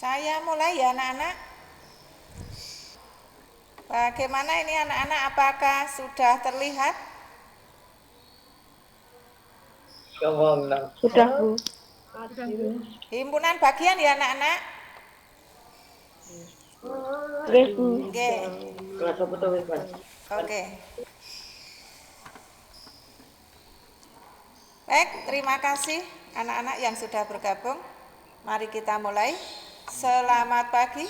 Saya mulai ya anak-anak. Bagaimana ini anak-anak, apakah sudah terlihat? Sudah, Bu. Himpunan bagian ya anak-anak? Oke, Bu. Oke. Oke. Baik, terima kasih anak-anak yang sudah bergabung. Mari kita mulai. Selamat pagi.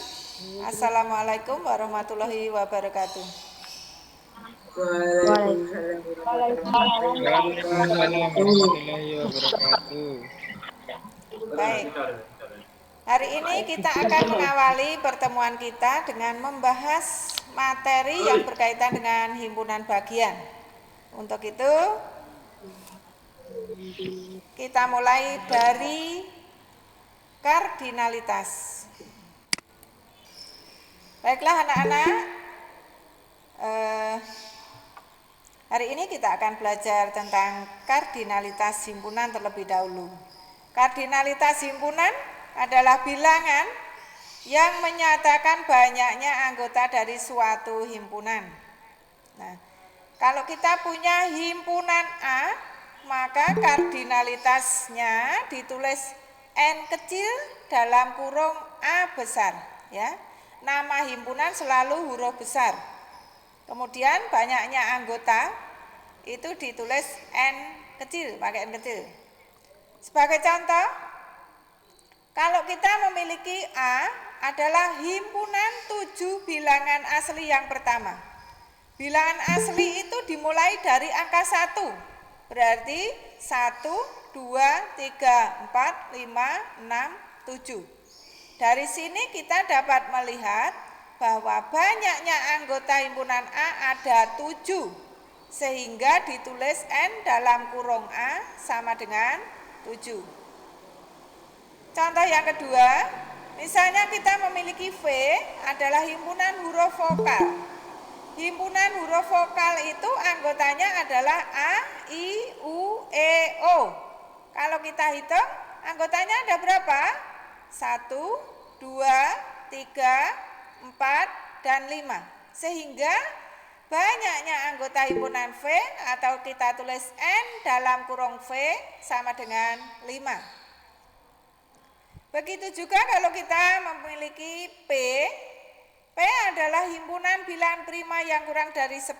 Assalamualaikum warahmatullahi wabarakatuh. Waalaikumsalam warahmatullahi wabarakatuh. Baik. Hari ini kita akan mengawali pertemuan kita dengan membahas materi yang berkaitan dengan himpunan bagian. Untuk itu, kita mulai dari kardinalitas. Baiklah anak-anak, hari ini kita akan belajar tentang kardinalitas himpunan terlebih dahulu. Kardinalitas himpunan adalah bilangan yang menyatakan banyaknya anggota dari suatu himpunan. Nah, kalau kita punya himpunan A, maka kardinalitasnya ditulis N kecil dalam kurung A besar, ya. Nama himpunan selalu huruf besar. Kemudian banyaknya anggota itu ditulis N kecil, pakai N kecil. Sebagai contoh, kalau kita memiliki A adalah himpunan 7 bilangan asli yang pertama. Bilangan asli itu dimulai dari angka 1. Berarti 1, 2, 3, 4, 5, 6, 7. Dari sini kita dapat melihat bahwa banyaknya anggota himpunan A ada 7. Sehingga ditulis N dalam kurung A sama dengan 7. Contoh yang kedua, misalnya kita memiliki V adalah himpunan huruf vokal. Himpunan huruf vokal itu anggotanya adalah A, I, U, E, O. Kalau kita hitung, anggotanya ada berapa? 1, 2, 3, 4, dan 5. Sehingga banyaknya anggota himpunan V atau kita tulis N dalam kurung V sama dengan 5. Begitu juga kalau kita memiliki P adalah himpunan bilangan prima yang kurang dari 10.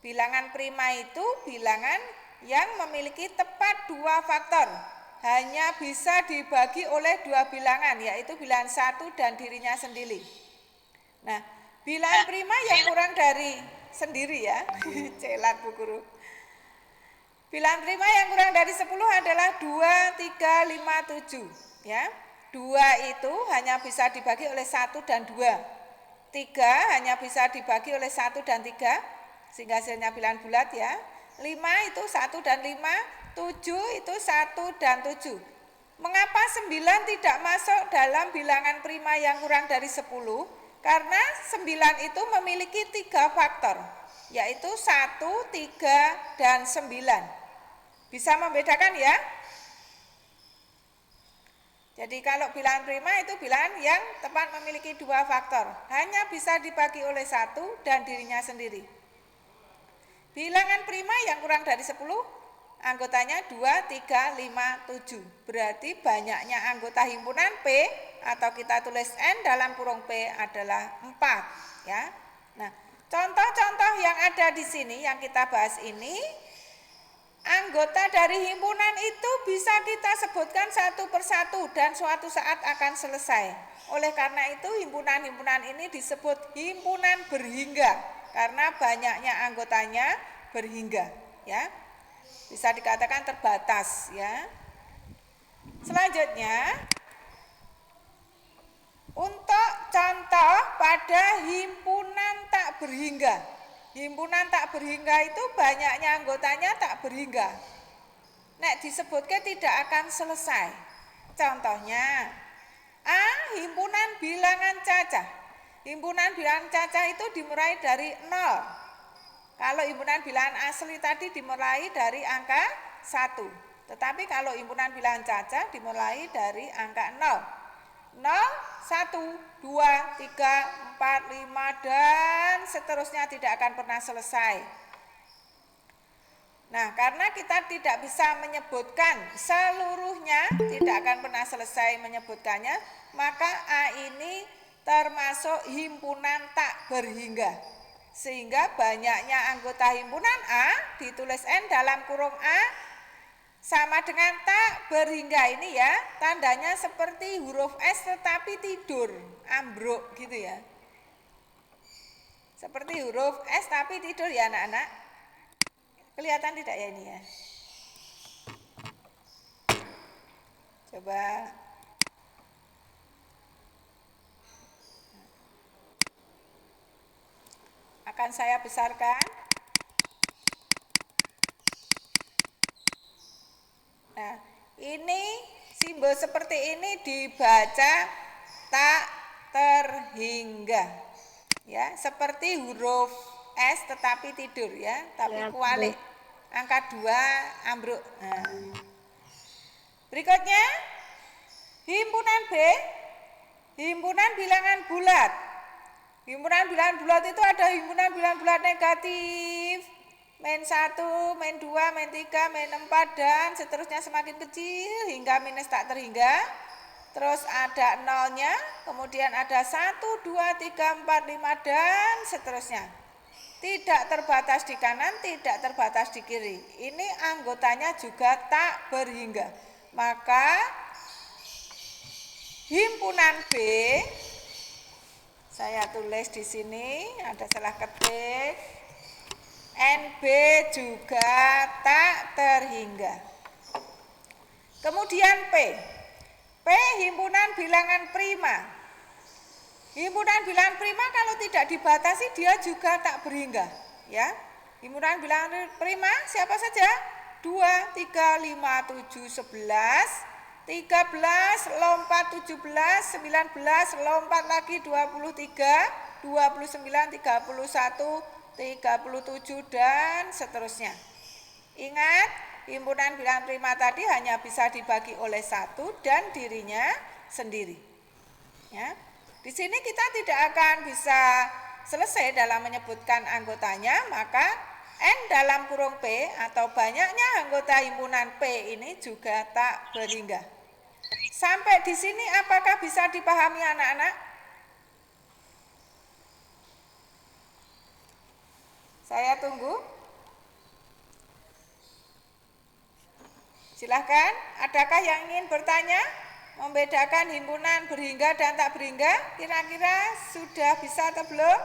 Bilangan prima itu bilangan yang memiliki tepat 2 faktor. Hanya bisa dibagi oleh 2 bilangan, yaitu bilangan 1 dan dirinya sendiri. Nah, bilangan prima yang kurang dari sendiri ya, celat Bu Guru. Bilangan prima yang kurang dari 10 adalah 2, 3, 5, 7. Ya, 2 itu hanya bisa dibagi oleh 1 dan 2. 3 hanya bisa dibagi oleh 1 dan 3, sehingga hasilnya bilangan bulat ya. 5 itu 1 dan 5, 7 itu 1 dan 7. Mengapa 9 tidak masuk dalam bilangan prima yang kurang dari 10? Karena 9 itu memiliki 3 faktor, yaitu 1, 3, dan 9. Bisa membedakan ya? Jadi kalau bilangan prima itu bilangan yang tepat memiliki 2 faktor. Hanya bisa dibagi oleh 1 dan dirinya sendiri. Bilangan prima yang kurang dari 10, anggotanya 2, 3, 5, 7. Berarti banyaknya anggota himpunan P atau kita tulis N dalam kurung P adalah 4. Ya. Nah, contoh-contoh yang ada di sini yang kita bahas ini, anggota dari himpunan itu bisa kita sebutkan satu persatu dan suatu saat akan selesai. Oleh karena itu himpunan-himpunan ini disebut himpunan berhingga karena banyaknya anggotanya berhingga, ya. Bisa dikatakan terbatas, ya. Selanjutnya, untuk contoh pada himpunan tak berhingga. Himpunan tak berhingga itu banyaknya anggotanya tak berhingga. Nek disebutkan tidak akan selesai. Contohnya, A. Himpunan bilangan cacah. Himpunan bilangan cacah itu dimulai dari 0. Kalau himpunan bilangan asli tadi dimulai dari angka 1. Tetapi kalau himpunan bilangan cacah dimulai dari angka 0. 1, 2, 3, 4, 5 dan seterusnya tidak akan pernah selesai. Nah, karena kita tidak bisa menyebutkan seluruhnya, tidak akan pernah selesai menyebutkannya, maka A ini termasuk himpunan tak berhingga. Sehingga banyaknya anggota himpunan A ditulis N dalam kurung A sama dengan tak berhingga ini ya, tandanya seperti huruf S tetapi tidur, ambruk gitu ya. Seperti huruf S tapi tidur ya anak-anak. Kelihatan tidak ya ini ya? Coba. Akan saya besarkan. Nah, ini simbol seperti ini dibaca tak terhingga. Ya, seperti huruf S tetapi tidur ya, tapi kualik. Angka 2 ambruk. Nah. Berikutnya himpunan B, himpunan bilangan bulat. Himpunan bilangan bulat itu ada himpunan bilangan bulat negatif, min 1, min 2, min 3, min 4 dan seterusnya semakin kecil hingga minus tak terhingga. Terus ada nolnya, kemudian ada 1, 2, 3, 4, 5 dan seterusnya. Tidak terbatas di kanan, tidak terbatas di kiri. Ini anggotanya juga tak berhingga. Maka himpunan B, saya tulis di sini, ada salah ketik, NB juga tak terhingga. Kemudian P himpunan bilangan prima. Himpunan bilangan prima kalau tidak dibatasi dia juga tak berhingga, ya. Himpunan bilangan prima siapa saja? 2, 3, 5, 7, 11, 13, lompat 17, 19, lompat lagi 23, 29, 31, 37 dan seterusnya. Ingat, himpunan bilangan prima tadi hanya bisa dibagi oleh 1 dan dirinya sendiri. Ya. Di sini kita tidak akan bisa selesai dalam menyebutkan anggotanya, maka N dalam kurung P atau banyaknya anggota himpunan P ini juga tak berhingga. Sampai di sini apakah bisa dipahami anak-anak? Saya tunggu. Silahkan, adakah yang ingin bertanya? Membedakan himpunan berhingga dan tak berhingga, kira-kira sudah bisa atau belum?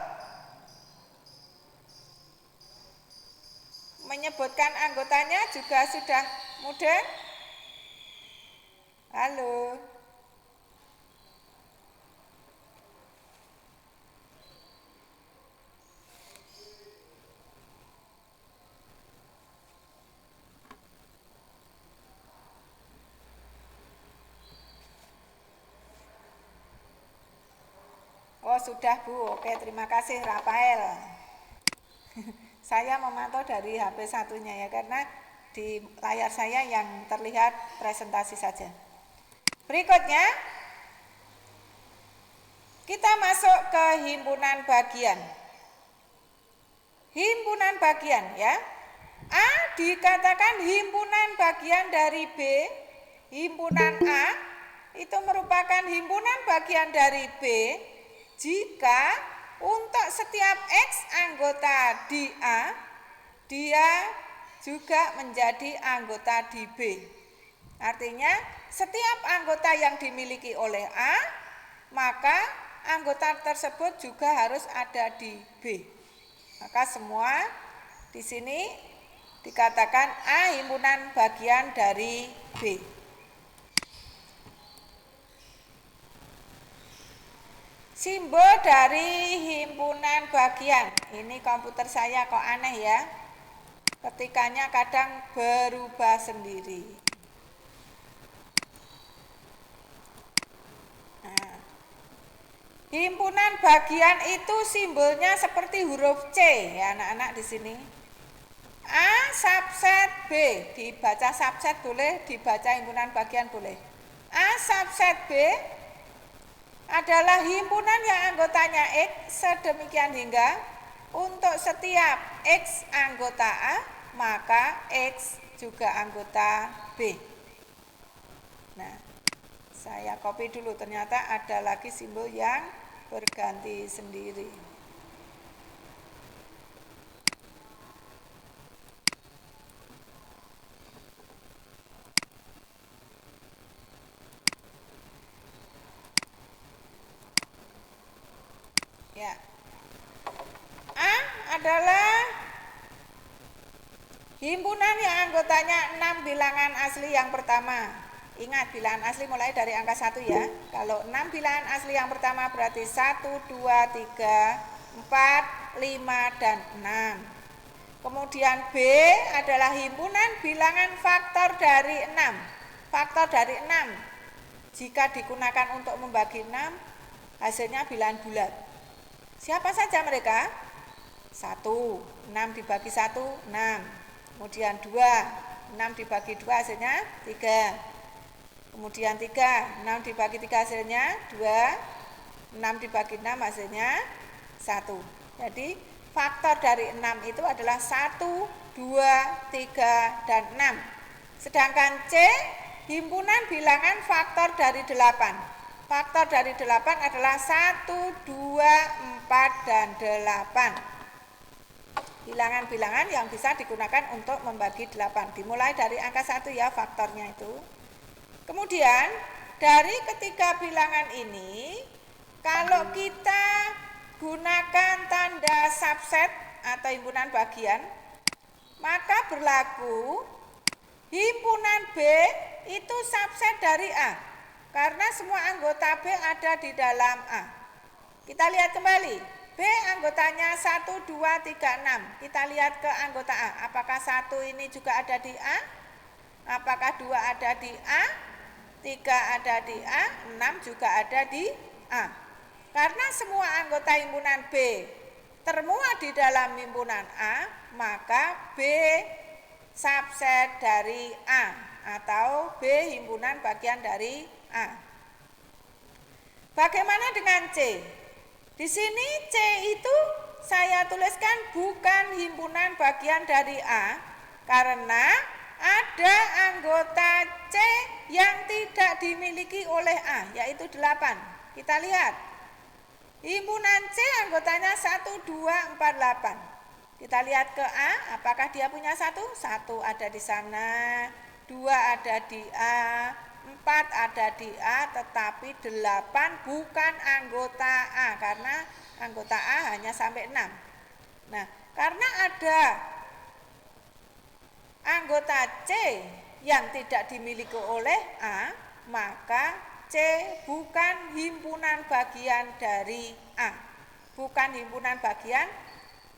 Menyebutkan anggotanya juga sudah mudah? Halo. Oh sudah Bu, oke terima kasih Rafael. Saya memantau dari HP satunya ya, karena di layar saya yang terlihat presentasi saja. Berikutnya, kita masuk ke himpunan bagian. Himpunan bagian ya. A dikatakan himpunan bagian dari B, himpunan A itu merupakan himpunan bagian dari B jika untuk setiap X anggota di A, dia juga menjadi anggota di B. Artinya setiap anggota yang dimiliki oleh A, maka anggota tersebut juga harus ada di B. Maka semua di sini dikatakan A himpunan bagian dari B. Simbol dari himpunan bagian. Ini komputer saya kok aneh ya. Ketikannya kadang berubah sendiri. Nah, himpunan bagian itu simbolnya seperti huruf C ya anak-anak di sini. A subset B, dibaca subset boleh, dibaca himpunan bagian boleh. A subset B adalah himpunan yang anggotanya X sedemikian hingga untuk setiap X anggota A, maka X juga anggota B. Nah, saya copy dulu, ternyata ada lagi simbol yang berganti sendiri. Ya. A adalah himpunan yang anggotanya 6 bilangan asli yang pertama. Ingat, bilangan asli mulai dari angka 1 ya. Kalau 6 bilangan asli yang pertama berarti 1, 2, 3, 4, 5, dan 6. Kemudian B adalah himpunan bilangan faktor dari 6. Faktor dari 6 jika digunakan untuk membagi 6, hasilnya bilangan bulat. Siapa saja mereka? 1, 6 dibagi 1, 6. Kemudian 2, 6 dibagi 2 hasilnya 3. Kemudian 3, 6 dibagi 3 hasilnya 2. 6 dibagi 6 hasilnya 1. Jadi faktor dari 6 itu adalah 1, 2, 3, dan 6. Sedangkan C, himpunan bilangan faktor dari 8. Faktor dari 8 adalah 1, 2, 4, dan 8. Bilangan-bilangan yang bisa digunakan untuk membagi 8. Dimulai dari angka 1 ya faktornya itu. Kemudian dari ketiga bilangan ini, kalau kita gunakan tanda subset atau himpunan bagian, maka berlaku himpunan B itu subset dari A. Karena semua anggota B ada di dalam A. Kita lihat kembali. B anggotanya 1, 2, 3, 6. Kita lihat ke anggota A. Apakah 1 ini juga ada di A? Apakah 2 ada di A? 3 ada di A? 6 juga ada di A. Karena semua anggota himpunan B termuat di dalam himpunan A, maka B subset dari A atau B himpunan bagian dari A. Bagaimana dengan C? Di sini C itu saya tuliskan bukan himpunan bagian dari A karena ada anggota C yang tidak dimiliki oleh A, yaitu 8. Kita lihat. Himpunan C anggotanya 1, 2, 4, 8. Kita lihat ke A, apakah dia punya 1? 1 ada di sana, 2 ada di A, 4 ada di A, tetapi 8 bukan anggota A karena anggota A hanya sampai 6. Nah, karena ada anggota C yang tidak dimiliki oleh A, maka C bukan himpunan bagian dari A. Bukan himpunan bagian,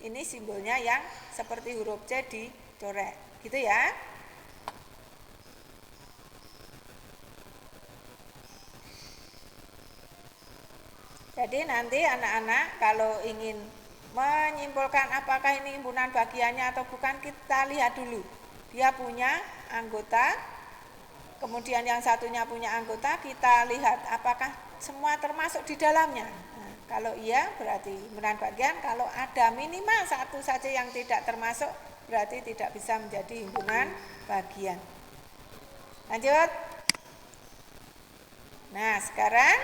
ini simbolnya yang seperti huruf C dicoret. Gitu ya. Jadi nanti anak-anak kalau ingin menyimpulkan apakah ini himpunan bagiannya atau bukan, kita lihat dulu. Dia punya anggota, kemudian yang satunya punya anggota, kita lihat apakah semua termasuk di dalamnya. Nah, kalau iya berarti himpunan bagian, kalau ada minimal satu saja yang tidak termasuk berarti tidak bisa menjadi himpunan bagian. Lanjut. Nah, sekarang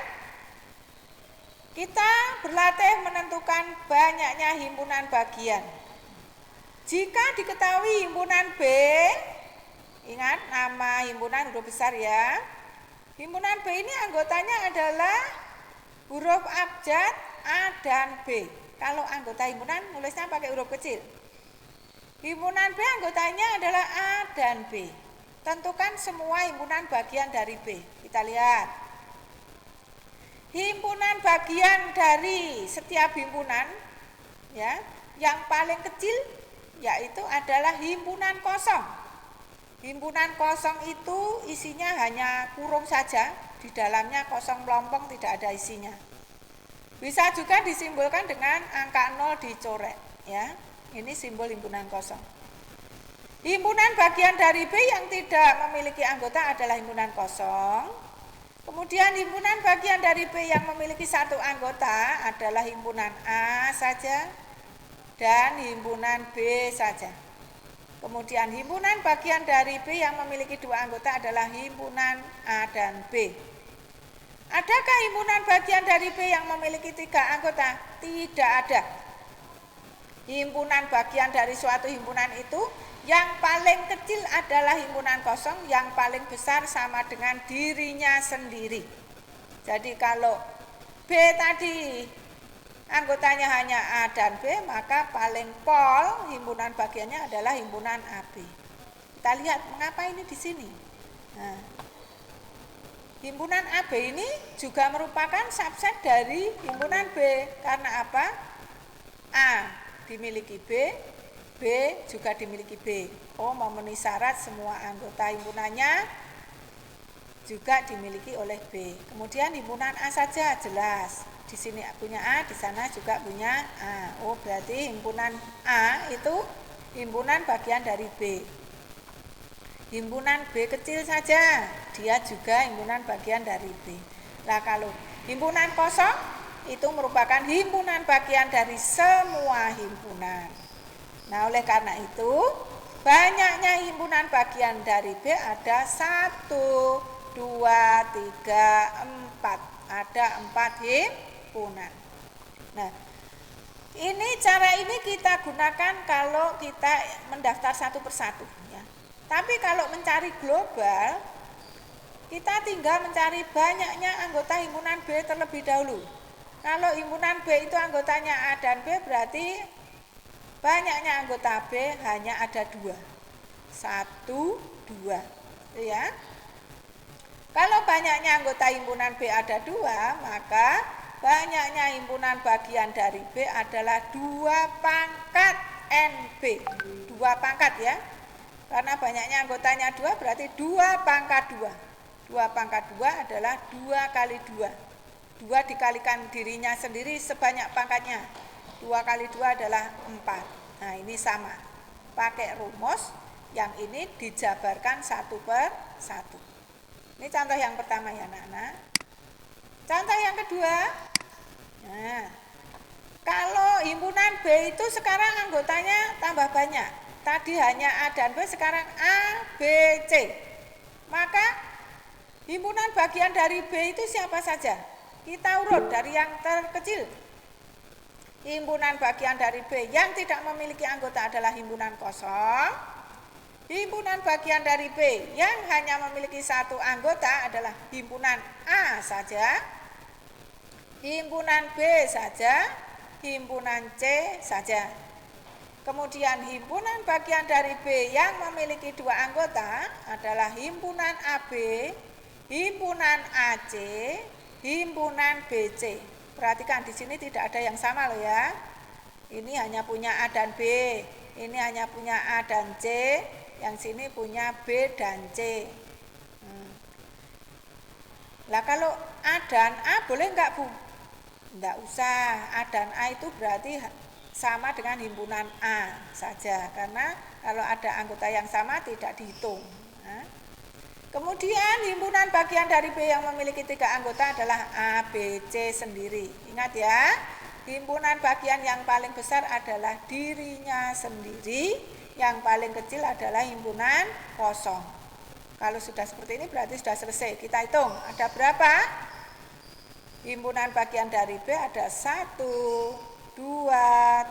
kita berlatih menentukan banyaknya himpunan bagian. Jika diketahui himpunan B, ingat nama himpunan huruf besar ya. Himpunan B ini anggotanya adalah huruf abjad A dan B. Kalau anggota himpunan nulisnya pakai huruf kecil. Himpunan B anggotanya adalah A dan B. Tentukan semua himpunan bagian dari B. Kita lihat. Himpunan bagian dari setiap himpunan ya, yang paling kecil yaitu adalah himpunan kosong. Himpunan kosong itu isinya hanya kurung saja, di dalamnya kosong melompong, tidak ada isinya. Bisa juga disimbolkan dengan angka 0 dicoret ya. Ini simbol himpunan kosong. Himpunan bagian dari B yang tidak memiliki anggota adalah himpunan kosong. Kemudian himpunan bagian dari B yang memiliki satu anggota adalah himpunan A saja dan himpunan B saja. Kemudian himpunan bagian dari B yang memiliki dua anggota adalah himpunan A dan B. Adakah himpunan bagian dari B yang memiliki tiga anggota? Tidak ada. Himpunan bagian dari suatu himpunan itu yang paling kecil adalah himpunan kosong, yang paling besar sama dengan dirinya sendiri. Jadi kalau B tadi anggotanya hanya A dan B, maka paling pol himpunan bagiannya adalah himpunan AB. Kita lihat mengapa ini di sini. Nah, himpunan AB ini juga merupakan subset dari himpunan B. Karena apa? A dimiliki B, B juga dimiliki B. Oh, memenuhi syarat semua anggota himpunannya juga dimiliki oleh B. Kemudian himpunan A saja jelas. Di sini punya A, di sana juga punya A. Oh, berarti himpunan A itu himpunan bagian dari B. Himpunan B kecil saja, dia juga himpunan bagian dari B. Nah, kalau himpunan kosong itu merupakan himpunan bagian dari semua himpunan. Nah, oleh karena itu, banyaknya himpunan bagian dari B ada 1, 2, 3, 4. Ada 4 himpunan. Nah, cara ini kita gunakan kalau kita mendaftar satu persatu. Ya. Tapi kalau mencari global, kita tinggal mencari banyaknya anggota himpunan B terlebih dahulu. Kalau himpunan B itu anggotanya A dan B, berarti banyaknya anggota B hanya ada 2. 1, 2. Ya. Kalau banyaknya anggota himpunan B ada 2, maka banyaknya himpunan bagian dari B adalah 2 pangkat NB. 2 pangkat ya. Karena banyaknya anggotanya 2 berarti 2 pangkat 2. 2 pangkat 2 adalah 2 kali 2. 2 dikalikan dirinya sendiri sebanyak pangkatnya. 2 kali 2 adalah 4. Nah, ini sama. Pakai rumus yang ini dijabarkan 1 per 1. Ini contoh yang pertama ya anak-anak. Contoh yang kedua. Nah, kalau himpunan B itu sekarang anggotanya tambah banyak. Tadi hanya A dan B, sekarang A, B, C. Maka himpunan bagian dari B itu siapa saja? Kita urut dari yang terkecil. Himpunan bagian dari B yang tidak memiliki anggota adalah himpunan kosong. Himpunan bagian dari B yang hanya memiliki satu anggota adalah himpunan A saja, himpunan B saja, himpunan C saja. Kemudian himpunan bagian dari B yang memiliki 2 anggota adalah himpunan AB, himpunan AC, himpunan BC. Perhatikan di sini tidak ada yang sama loh ya. Ini hanya punya A dan B, ini hanya punya A dan C, yang sini punya B dan C. Lah kalau A dan A boleh enggak Bu? Enggak usah. A dan A itu berarti sama dengan himpunan A saja, karena kalau ada anggota yang sama tidak dihitung. Nah, kemudian himpunan bagian dari B yang memiliki 3 anggota adalah A, B, C sendiri. Ingat ya, himpunan bagian yang paling besar adalah dirinya sendiri, yang paling kecil adalah himpunan kosong. Kalau sudah seperti ini berarti sudah selesai. Kita hitung ada berapa? Himpunan bagian dari B ada 1, 2,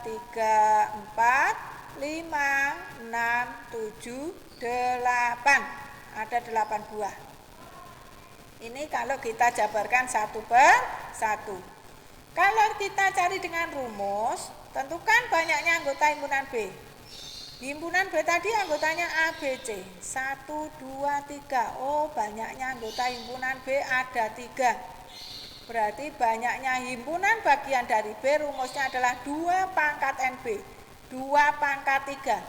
3, 4, 5, 6, 7, 8. Ada 8 buah. Ini kalau kita jabarkan 1 per 1. Kalau kita cari dengan rumus, tentukan banyaknya anggota himpunan B. Himpunan B tadi anggotanya A, B, C. 1, 2, 3. Oh, banyaknya anggota himpunan B ada 3. Berarti banyaknya himpunan bagian dari B rumusnya adalah 2 pangkat NB. 2 pangkat 3.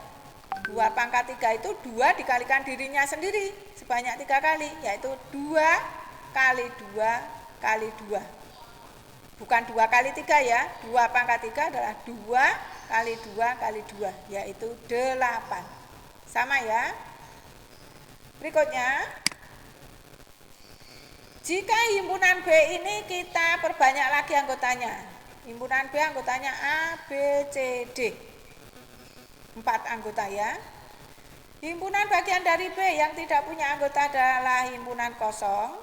2 pangkat 3 itu 2 dikalikan dirinya sendiri sebanyak 3 kali, yaitu 2 kali 2 kali 2. Bukan 2 kali 3 ya, 2 pangkat 3 adalah 2 kali 2 kali 2, yaitu 8. Sama ya. Berikutnya, Jika himpunan B ini kita perbanyak lagi anggotanya. Himpunan B anggotanya A, B, C, D. 4 anggota ya. Himpunan bagian dari B yang tidak punya anggota adalah himpunan kosong.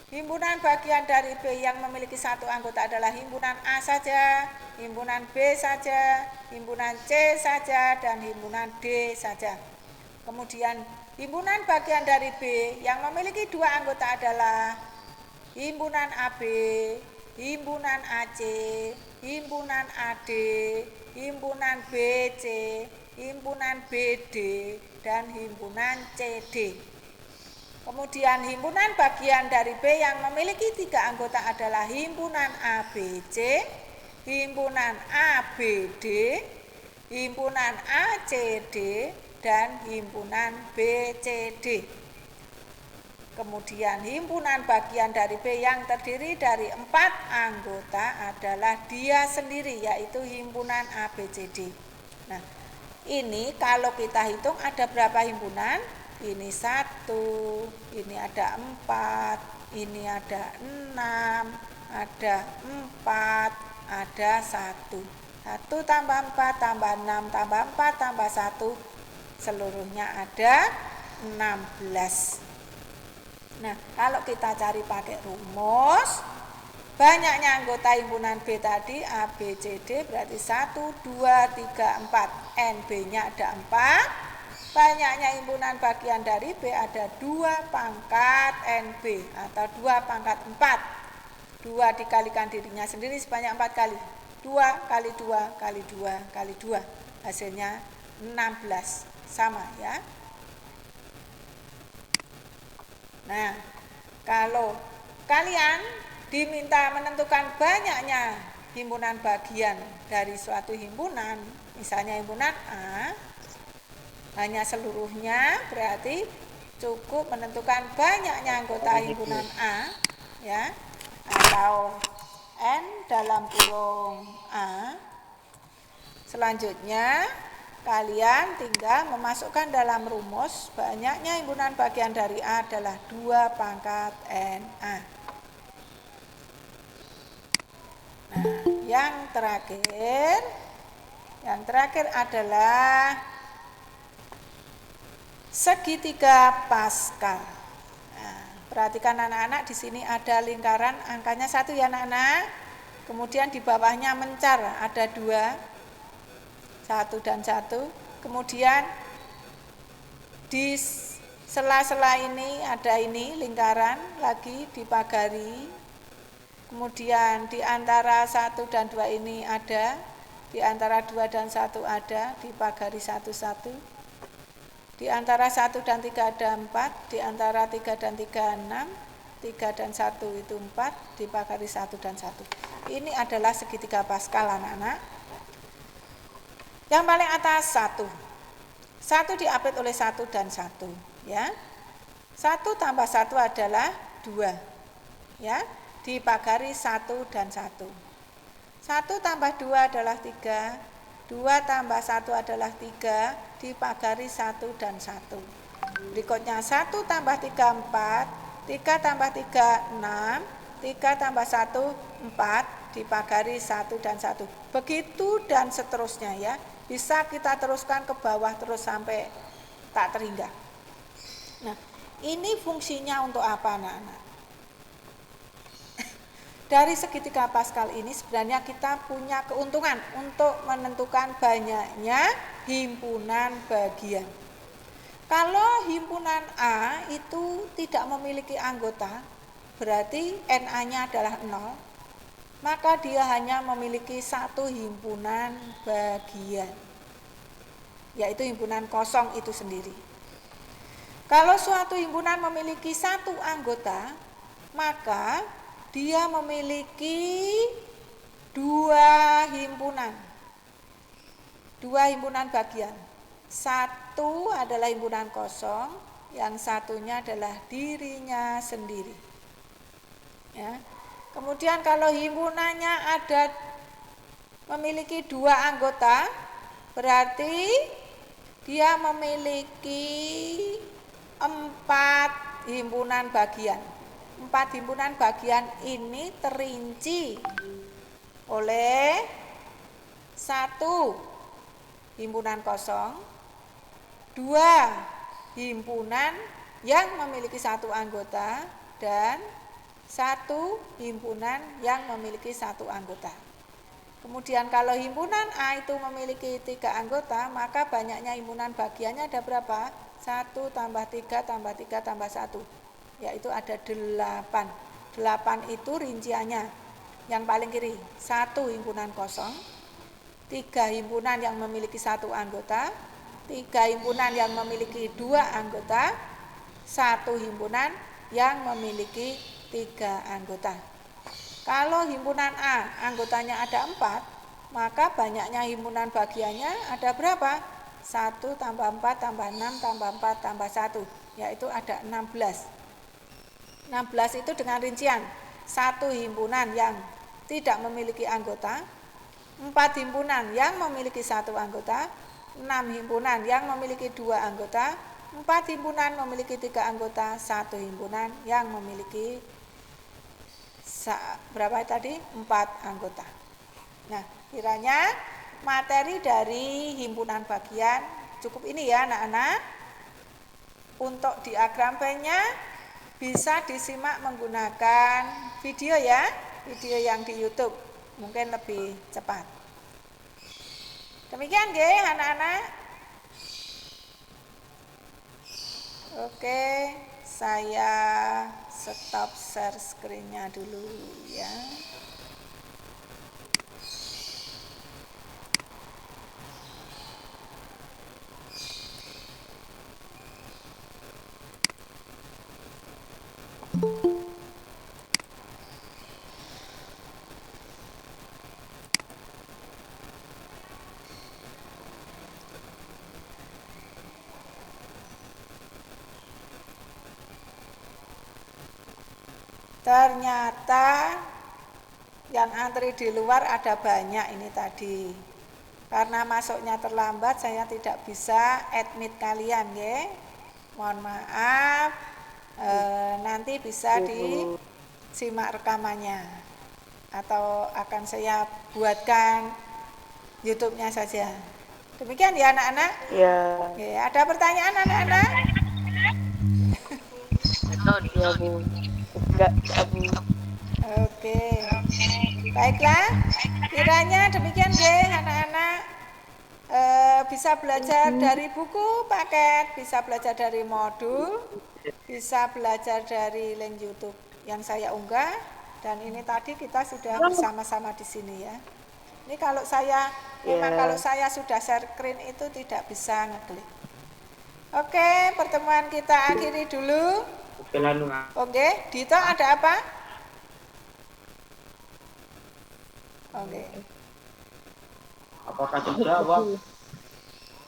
Himpunan bagian dari B yang memiliki 1 anggota adalah himpunan A saja, himpunan B saja, himpunan C saja, dan himpunan D saja. Kemudian himpunan bagian dari B yang memiliki 2 anggota adalah himpunan AB, himpunan AC, himpunan AD, himpunan BC, himpunan BD, dan himpunan CD. Kemudian himpunan bagian dari B yang memiliki 3 anggota adalah himpunan ABC, himpunan ABD, himpunan ACD, dan himpunan BCD. Kemudian himpunan bagian dari B yang terdiri dari 4 anggota adalah dia sendiri, yaitu himpunan ABCD. Nah, ini kalau kita hitung ada berapa himpunan? Ini 1, ini ada 4, ini ada 6, ada 4, ada 1. 1 tambah 4 tambah 6 tambah 4 tambah 1, seluruhnya ada 16. Nah, kalau kita cari pakai rumus, banyaknya anggota himpunan B tadi A, B, C, D berarti 1, 2, 3, 4. NB-nya ada 4. Banyaknya himpunan bagian dari B ada 2 pangkat NB atau 2 pangkat 4. 2 dikalikan dirinya sendiri sebanyak 4 kali. 2 kali 2 kali 2 kali 2. Hasilnya 16. Sama ya. Nah, kalau kalian diminta menentukan banyaknya himpunan bagian dari suatu himpunan, misalnya himpunan A, hanya seluruhnya berarti cukup menentukan banyaknya anggota himpunan A ya, atau N dalam kurung A. Selanjutnya kalian tinggal memasukkan dalam rumus banyaknya himpunan bagian dari A adalah 2 pangkat NA. Nah, yang terakhir adalah segitiga Pascal. Nah, perhatikan anak-anak, di sini ada lingkaran angkanya 1 ya anak-anak. Kemudian di bawahnya mencar ada 2, 1 dan 1. Kemudian di sela-sela ini ada ini lingkaran lagi dipagari. Kemudian di antara 1 dan 2 ini ada, di antara 2 dan 1 ada, dipagari 1, 1. Di antara 1 dan 3 ada 4, di antara 3 dan 3 6, 3 dan 1 itu 4, dipagari 1 dan 1. Ini adalah segitiga Pascal anak-anak. Yang paling atas 1. 1 diapit oleh 1 dan 1 ya. 1 tambah 1 adalah 2 ya, dipagari 1 dan 1. 1 tambah 2 adalah 3. 2 tambah 1 adalah 3, dipagari 1 dan 1. Berikutnya 1 tambah 3, 4, 3 tambah 3, 6, 3 tambah 1, 4, dipagari 1 dan 1. Begitu dan seterusnya ya. Bisa kita teruskan ke bawah terus sampai tak terhingga. Nah, ini fungsinya untuk apa anak-anak? Dari segitiga Pascal ini sebenarnya kita punya keuntungan untuk menentukan banyaknya himpunan bagian. Kalau himpunan A itu tidak memiliki anggota, berarti NA-nya adalah 0, maka dia hanya memiliki 1 himpunan bagian, yaitu himpunan kosong itu sendiri. Kalau suatu himpunan memiliki 1 anggota, maka dia memiliki 2 himpunan bagian. 1 adalah himpunan kosong, yang satunya adalah dirinya sendiri ya. Kemudian kalau himpunannya memiliki 2 anggota, berarti dia memiliki 4 himpunan bagian. 4 himpunan bagian ini terinci oleh 1 himpunan kosong, 2 himpunan yang memiliki 1 anggota, dan 1 himpunan yang memiliki 1 anggota. Kemudian kalau himpunan A itu memiliki 3 anggota, maka banyaknya himpunan bagiannya ada berapa? 1 tambah 3 tambah 3 tambah 1, yaitu ada 8. 8 itu rinciannya. Yang paling kiri 1 himpunan kosong, 3 himpunan yang memiliki 1 anggota, 3 himpunan yang memiliki 2 anggota, 1 himpunan yang memiliki 3 anggota. Kalau himpunan A anggotanya ada 4, maka banyaknya himpunan bagiannya ada berapa? 1 tambah 4 tambah 6 tambah 4 tambah 1, yaitu ada 16. 16 itu dengan rincian 1 himpunan yang tidak memiliki anggota, 4 himpunan yang memiliki 1 anggota, 6 himpunan yang memiliki 2 anggota, 4 himpunan memiliki 3 anggota, 1 himpunan yang memiliki berapa tadi? 4 anggota. Nah, kiranya materi dari himpunan bagian cukup ini ya anak-anak. Untuk diagram Venn-nya bisa disimak menggunakan video ya, video yang di YouTube, mungkin lebih cepat. Demikian nggih anak-anak. Oke, saya stop share screen-nya dulu ya. Ternyata yang antri di luar ada banyak ini tadi. Karena masuknya terlambat, saya tidak bisa admit kalian ya. Mohon maaf. Nanti bisa disimak rekamannya atau akan saya buatkan YouTube-nya saja. Demikian ya anak-anak. Ya. Oke, ada pertanyaan anak-anak? Ya Bu. Enggak, ya Bu. Oke. Baiklah. Kiranya demikian nggih anak-anak. Bisa belajar dari buku paket, bisa belajar dari modul, bisa belajar dari link YouTube yang saya unggah, dan ini tadi kita sudah bersama-sama di sini ya. Ini kalau saya memang kalau saya sudah share screen itu tidak bisa ngeklik. Oke, pertemuan kita akhiri dulu. Oke, Dito ada apa? Oke. Apakah terjawab?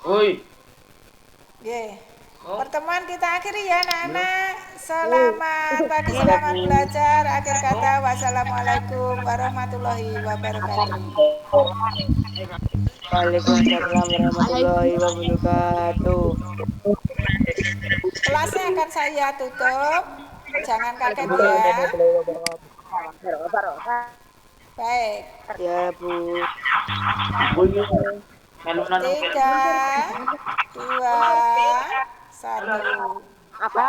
Woi. Oke. Pertemuan kita akhiri ya anak-anak. Selamat pagi, selamat belajar. Akhir kata, wassalamualaikum warahmatullahi wabarakatuh. Waalaikumsalam warahmatullahi wabarakatuh. Kelasnya akan saya tutup. Jangan kaget ya. Baik. Ya Bu. 3, 2, 1. Apa?